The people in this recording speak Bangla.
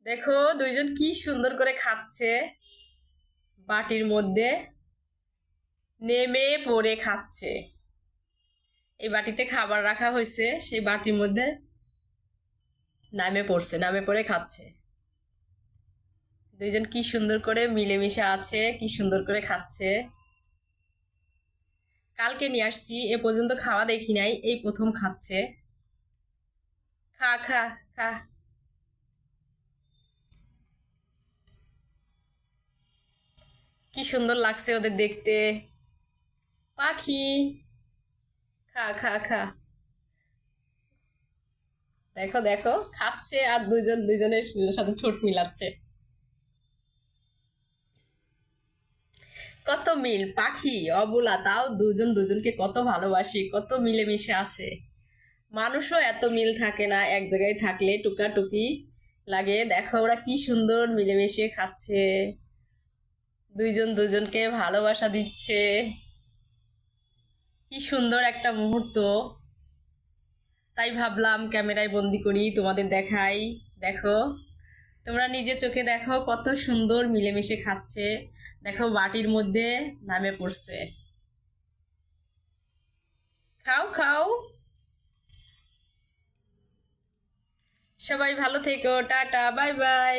দেখো দুইজন কি সুন্দর করে খাচ্ছে। বাটির মধ্যে নেমে পড়ে খাচ্ছে। এই বাটিতে খাবার রাখা হয়েছে, সেই বাটির মধ্যে নামে পড়ছে, নামে পড়ে খাচ্ছে। দুইজন কি সুন্দর করে মিলেমিশে আছে, কি সুন্দর করে খাচ্ছে। কালকে নিয়ে আসছি, এ পর্যন্ত খাওয়া দেখি নাই, এই প্রথম খাচ্ছে। খা খা খা। কি সুন্দর লাগছে ওদের দেখতে। পাখি। খা খা খা। দেখো দেখো খাচ্ছে, আর দুজন দুজনের সাথে ঠোঁট মিলাচ্ছে। কত মিল, পাখি অবলা, তাও দুজন দুজনকে কত ভালোবাসি, কত মিলেমিশে আছে। মানুষও এত মিল থাকে না, এক জায়গায় থাকলে টুকাটুকি লাগে। দেখো ওরা কি সুন্দর মিলেমিশে খাচ্ছে, দুইজন দুজনকে ভালোবাসা দিচ্ছে। কি সুন্দর একটা মুহূর্ত। তাই ভাবলাম ক্যামেরায় বন্দি করি, তোমাদের দেখাই। দেখো, তোমরা নিজে চোখে দেখো কত সুন্দর মিলেমিশে খাচ্ছে। দেখো বাটির মধ্যে নামে পড়ছে। খাও খাও। সবাই ভালো থেকো, টাটা, বাই বাই।